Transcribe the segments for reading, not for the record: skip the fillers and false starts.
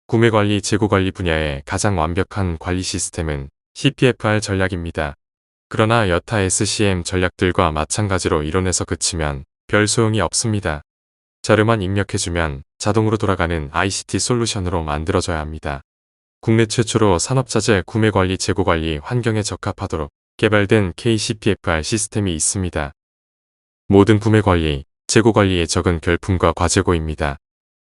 구매관리, 재고관리 분야의 가장 완벽한 관리 시스템은 CPFR 전략입니다. 그러나 여타 SCM 전략들과 마찬가지로 이론에서 그치면 별 소용이 없습니다. 자료만 입력해주면 자동으로 돌아가는 ICT 솔루션으로 만들어져야 합니다. 국내 최초로 산업자재 구매관리, 재고관리 환경에 적합하도록 개발된 KCPFR 시스템이 있습니다. 모든 구매관리, 재고관리에 적은 결품과 과재고입니다.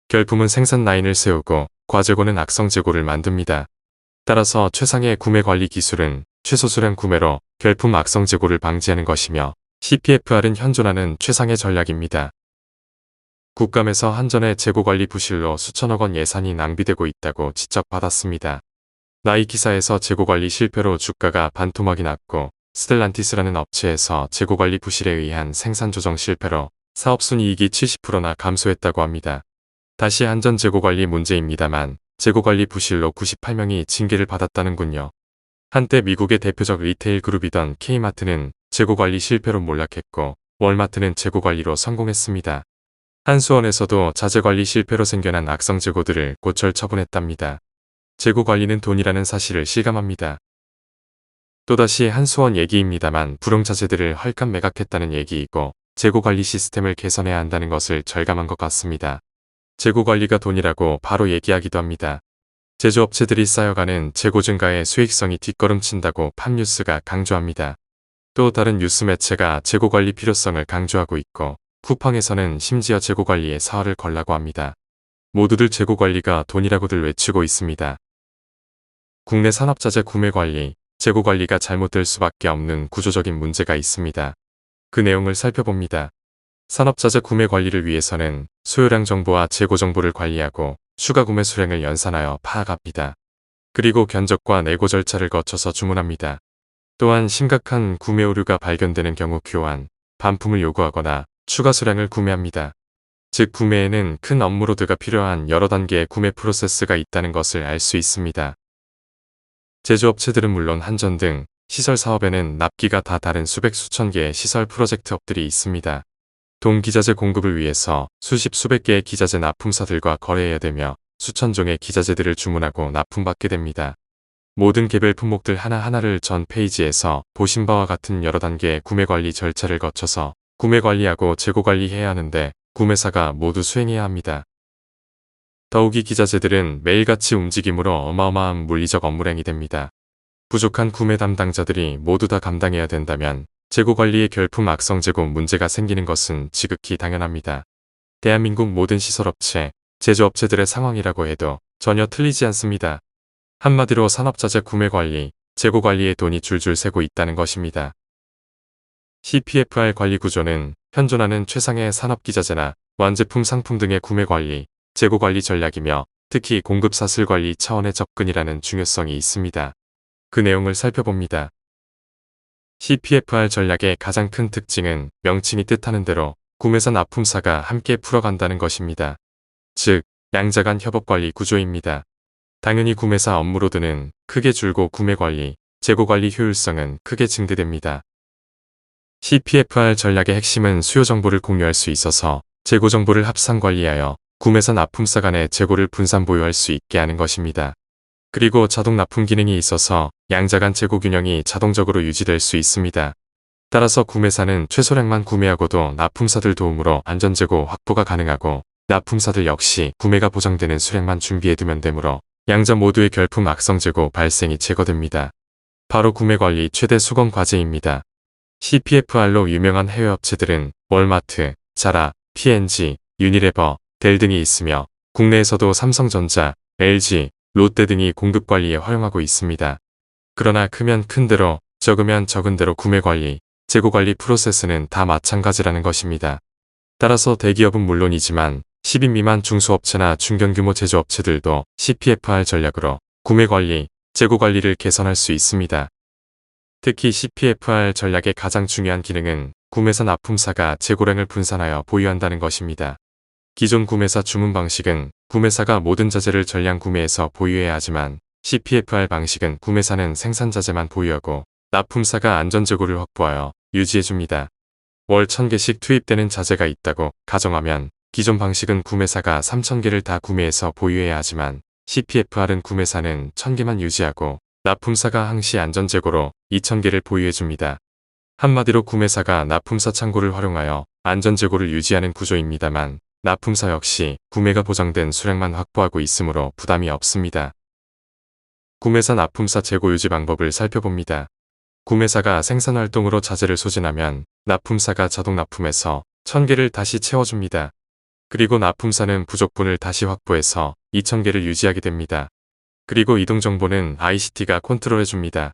결품은 생산 라인을 세우고 과재고는 악성 재고를 만듭니다. 따라서 최상의 구매관리 기술은 최소 수량 구매로 결품 악성 재고를 방지하는 것이며 CPFR은 현존하는 최상의 전략입니다. 국감에서 한전의 재고관리 부실로 수천억 원 예산이 낭비되고 있다고 지적받았습니다. 나이키사에서 재고관리 실패로 주가가 반토막이 났고 스텔란티스라는 업체에서 재고관리 부실에 의한 생산 조정 실패로 사업순이익이 70%나 감소했다고 합니다. 다시 한전 재고관리 문제입니다만 재고관리 부실로 98명이 징계를 받았다는군요. 한때 미국의 대표적 리테일 그룹이던 K마트는 재고관리 실패로 몰락했고 월마트는 재고관리로 성공했습니다. 한수원에서도 자재관리 실패로 생겨난 악성 재고들을 고철 처분했답니다. 재고관리는 돈이라는 사실을 실감합니다. 또다시 한수원 얘기입니다만 불용자재들을 헐값 매각했다는 얘기이고 재고관리 시스템을 개선해야 한다는 것을 절감한 것 같습니다. 재고관리가 돈이라고 바로 얘기하기도 합니다. 제조업체들이 쌓여가는 재고 증가에 수익성이 뒷걸음친다고 팝뉴스가 강조합니다. 또 다른 뉴스 매체가 재고관리 필요성을 강조하고 있고 쿠팡에서는 심지어 재고관리에 사활을 걸라고 합니다. 모두들 재고관리가 돈이라고들 외치고 있습니다. 국내 산업자재 구매관리, 재고관리가 잘못될 수밖에 없는 구조적인 문제가 있습니다. 그 내용을 살펴봅니다. 산업자재 구매관리를 위해서는 소요량 정보와 재고 정보를 관리하고 추가 구매 수량을 연산하여 파악합니다. 그리고 견적과 내고 절차를 거쳐서 주문합니다. 또한 심각한 구매 오류가 발견되는 경우 교환, 반품을 요구하거나 추가 수량을 구매합니다. 즉 구매에는 큰 업무로드가 필요한 여러 단계의 구매 프로세스가 있다는 것을 알 수 있습니다. 제조업체들은 물론 한전 등 시설 사업에는 납기가 다 다른 수백 수천 개의 시설 프로젝트업들이 있습니다. 동기자재 공급을 위해서 수십 수백 개의 기자재 납품사들과 거래해야 되며 수천 종의 기자재들을 주문하고 납품받게 됩니다. 모든 개별 품목들 하나하나를 전 페이지에서 보신 바와 같은 여러 단계의 구매관리 절차를 거쳐서 구매관리하고 재고관리해야 하는데 구매사가 모두 수행해야 합니다. 더욱이 기자재들은 매일같이 움직이므로 어마어마한 물리적 업무량이 됩니다. 부족한 구매 담당자들이 모두 다 감당해야 된다면 재고관리의 결품 악성 재고 문제가 생기는 것은 지극히 당연합니다. 대한민국 모든 시설업체, 제조업체들의 상황이라고 해도 전혀 틀리지 않습니다. 한마디로 산업자재 구매관리, 재고관리에 돈이 줄줄 새고 있다는 것입니다. CPFR 관리 구조는 현존하는 최상의 산업기자재나 완제품 상품 등의 구매관리, 재고관리 전략이며 특히 공급사슬관리 차원의 접근이라는 중요성이 있습니다. 그 내용을 살펴봅니다. CPFR 전략의 가장 큰 특징은 명칭이 뜻하는 대로 구매사 납품사가 함께 풀어간다는 것입니다. 즉, 양자 간 협업관리 구조입니다. 당연히 구매사 업무로드는 크게 줄고 구매관리, 재고관리 효율성은 크게 증대됩니다. CPFR 전략의 핵심은 수요 정보를 공유할 수 있어서 재고 정보를 합산 관리하여 구매사 납품사 간의 재고를 분산 보유할 수 있게 하는 것입니다. 그리고 자동 납품 기능이 있어서 양자 간 재고 균형이 자동적으로 유지될 수 있습니다. 따라서 구매사는 최소량만 구매하고도 납품사들 도움으로 안전재고 확보가 가능하고 납품사들 역시 구매가 보장되는 수량만 준비해두면 되므로 양자 모두의 결품 악성 재고 발생이 제거됩니다. 바로 구매관리 최대 수건 과제입니다. CPFR로 유명한 해외 업체들은 월마트, 자라, P&G, 유니레버, 델 등이 있으며 국내에서도 삼성전자, LG, 롯데 등이 공급관리에 활용하고 있습니다. 그러나 크면 큰 대로, 적으면 적은 대로 구매관리, 재고관리 프로세스는 다 마찬가지라는 것입니다. 따라서 대기업은 물론이지만 10인 미만 중소업체나 중견규모 제조업체들도 CPFR 전략으로 구매관리, 재고관리를 개선할 수 있습니다. 특히 CPFR 전략의 가장 중요한 기능은 구매사 납품사가 재고량을 분산하여 보유한다는 것입니다. 기존 구매사 주문 방식은 구매사가 모든 자재를 전량 구매해서 보유해야 하지만 CPFR 방식은 구매사는 생산자재만 보유하고 납품사가 안전재고를 확보하여 유지해줍니다. 월 1000개씩 투입되는 자재가 있다고 가정하면 기존 방식은 구매사가 3000개를 다 구매해서 보유해야 하지만 CPFR은 구매사는 1000개만 유지하고 납품사가 항시 안전재고로 2000개를 보유해줍니다. 한마디로 구매사가 납품사 창고를 활용하여 안전재고를 유지하는 구조입니다만 납품사 역시 구매가 보장된 수량만 확보하고 있으므로 부담이 없습니다. 구매사 납품사 재고 유지 방법을 살펴봅니다. 구매사가 생산활동으로 자재를 소진하면 납품사가 자동 납품해서 1000개를 다시 채워줍니다. 그리고 납품사는 부족분을 다시 확보해서 2000개를 유지하게 됩니다. 그리고 이동정보는 ICT가 컨트롤해줍니다.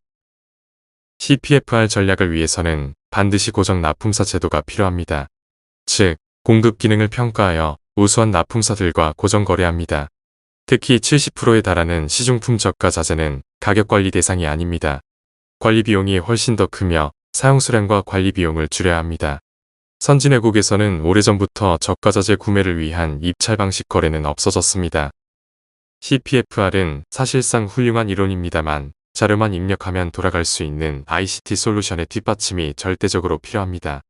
CPFR 전략을 위해서는 반드시 고정 납품사 제도가 필요합니다. 즉, 공급 기능을 평가하여 우수한 납품사들과 고정 거래합니다. 특히 70%에 달하는 시중품 저가 자재는 가격 관리 대상이 아닙니다. 관리 비용이 훨씬 더 크며 사용 수량과 관리 비용을 줄여야 합니다. 선진외국에서는 오래전부터 저가 자재 구매를 위한 입찰 방식 거래는 없어졌습니다. CPFR은 사실상 훌륭한 이론입니다만 자료만 입력하면 돌아갈 수 있는 ICT 솔루션의 뒷받침이 절대적으로 필요합니다.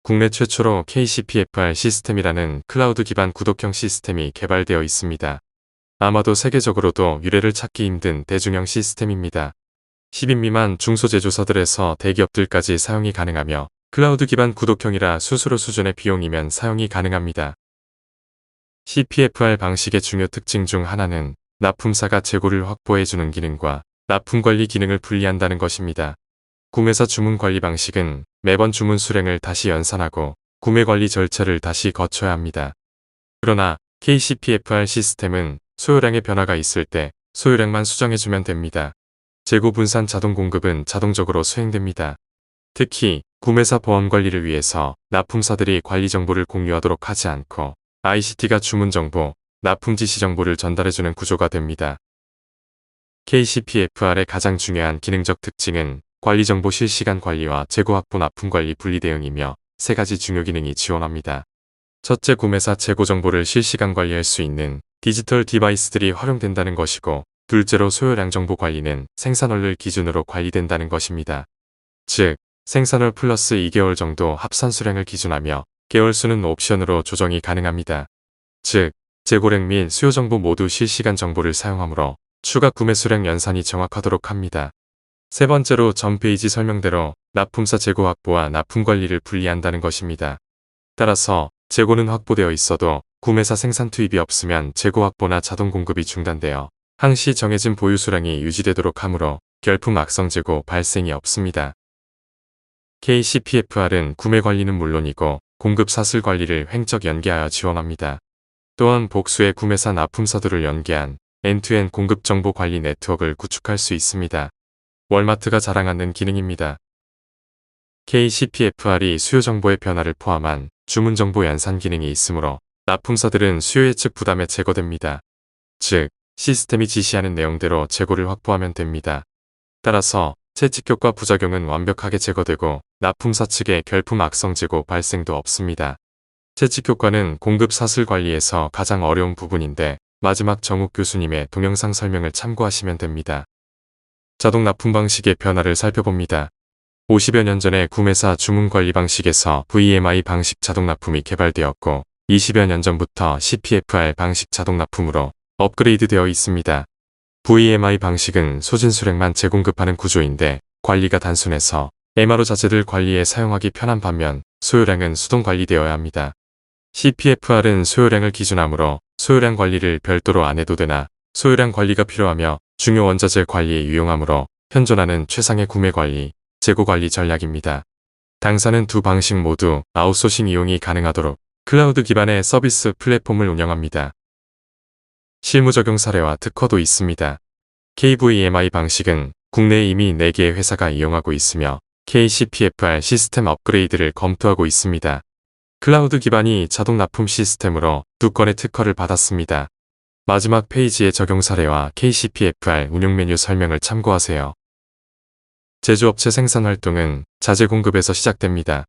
국내 최초로 KCPFR 시스템이라는 클라우드 기반 구독형 시스템이 개발되어 있습니다. 아마도 세계적으로도 유례를 찾기 힘든 대중형 시스템입니다. 10인 미만 중소제조사들에서 대기업들까지 사용이 가능하며 클라우드 기반 구독형이라 수수료 수준의 비용이면 사용이 가능합니다. CPFR 방식의 중요 특징 중 하나는 납품사가 재고를 확보해주는 기능과 납품관리 기능을 분리한다는 것입니다. 구매사 주문관리 방식은 매번 주문 수량을 다시 연산하고 구매관리 절차를 다시 거쳐야 합니다. 그러나 KCPFR 시스템은 소요량의 변화가 있을 때 소요량만 수정해주면 됩니다. 재고 분산 자동 공급은 자동적으로 수행됩니다. 특히 구매사 보안 관리를 위해서 납품사들이 관리 정보를 공유하도록 하지 않고 ICT가 주문 정보, 납품 지시 정보를 전달해주는 구조가 됩니다. KCPFR의 가장 중요한 기능적 특징은 관리 정보 실시간 관리와 재고 확보 납품 관리 분리 대응이며 세 가지 중요 기능이 지원합니다. 첫째, 구매사 재고 정보를 실시간 관리할 수 있는 디지털 디바이스들이 활용된다는 것이고, 둘째로 소요량 정보 관리는 생산월을 기준으로 관리된다는 것입니다. 즉, 생산월 플러스 2개월 정도 합산 수량을 기준하며 개월수는 옵션으로 조정이 가능합니다. 즉, 재고량 및 수요 정보 모두 실시간 정보를 사용하므로 추가 구매 수량 연산이 정확하도록 합니다. 세 번째로 전 페이지 설명대로 납품사 재고 확보와 납품 관리를 분리한다는 것입니다. 따라서 재고는 확보되어 있어도 구매사 생산 투입이 없으면 재고 확보나 자동 공급이 중단되어 항시 정해진 보유 수량이 유지되도록 하므로 결품 악성 재고 발생이 없습니다. KCPFR은 구매 관리는 물론이고 공급 사슬 관리를 횡적 연계하여 지원합니다. 또한 복수의 구매사 납품사들을 연계한 엔투엔 공급 정보 관리 네트워크를 구축할 수 있습니다. 월마트가 자랑하는 기능입니다. KCPFR이 수요 정보의 변화를 포함한 주문 정보 연산 기능이 있으므로 납품사들은 수요 예측 부담에 제거됩니다. 즉, 시스템이 지시하는 내용대로 재고를 확보하면 됩니다. 따라서 채찍 효과 부작용은 완벽하게 제거되고 납품사 측의 결품 악성 재고 발생도 없습니다. 채찍 효과는 공급 사슬 관리에서 가장 어려운 부분인데 마지막 정욱 교수님의 동영상 설명을 참고하시면 됩니다. 자동 납품 방식의 변화를 살펴봅니다. 50여 년 전에 구매사 주문 관리 방식에서 VMI 방식 자동 납품이 개발되었고 20여 년 전부터 CPFR 방식 자동 납품으로 업그레이드 되어 있습니다. VMI 방식은 소진 수량만 재공급하는 구조인데 관리가 단순해서 MRO 자재들 관리에 사용하기 편한 반면 소요량은 수동 관리되어야 합니다. CPFR은 소요량을 기준하므로 소요량 관리를 별도로 안 해도 되나 소요량 관리가 필요하며 중요 원자재 관리에 유용하므로 현존하는 최상의 구매 관리, 재고 관리 전략입니다. 당사는 두 방식 모두 아웃소싱 이용이 가능하도록 클라우드 기반의 서비스 플랫폼을 운영합니다. 실무 적용 사례와 특허도 있습니다. KVMI 방식은 국내에 이미 4개의 회사가 이용하고 있으며 KCPFR 시스템 업그레이드를 검토하고 있습니다. 클라우드 기반이 자동 납품 시스템으로 2건의 특허를 받았습니다. 마지막 페이지의 적용 사례와 KCPFR 운영 메뉴 설명을 참고하세요. 제조업체 생산 활동은 자재 공급에서 시작됩니다.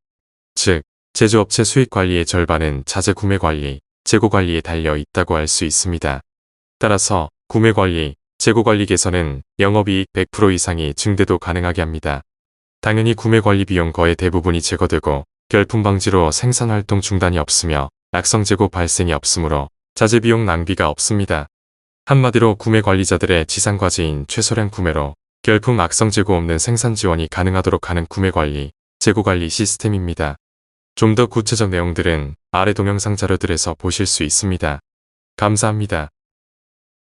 즉, 제조업체 수익 관리의 절반은 자재 구매 관리, 재고 관리에 달려 있다고 할 수 있습니다. 따라서 구매 관리, 재고 관리 개선은 영업이익 100% 이상이 증대도 가능하게 합니다. 당연히 구매 관리 비용 거의 대부분이 제거되고 결품 방지로 생산 활동 중단이 없으며 악성 재고 발생이 없으므로 자재 비용 낭비가 없습니다. 한마디로 구매 관리자들의 지상과제인 최소량 구매로 결품 악성 재고 없는 생산 지원이 가능하도록 하는 구매 관리, 재고 관리 시스템입니다. 좀 더 구체적 내용들은 아래 동영상 자료들에서 보실 수 있습니다. 감사합니다.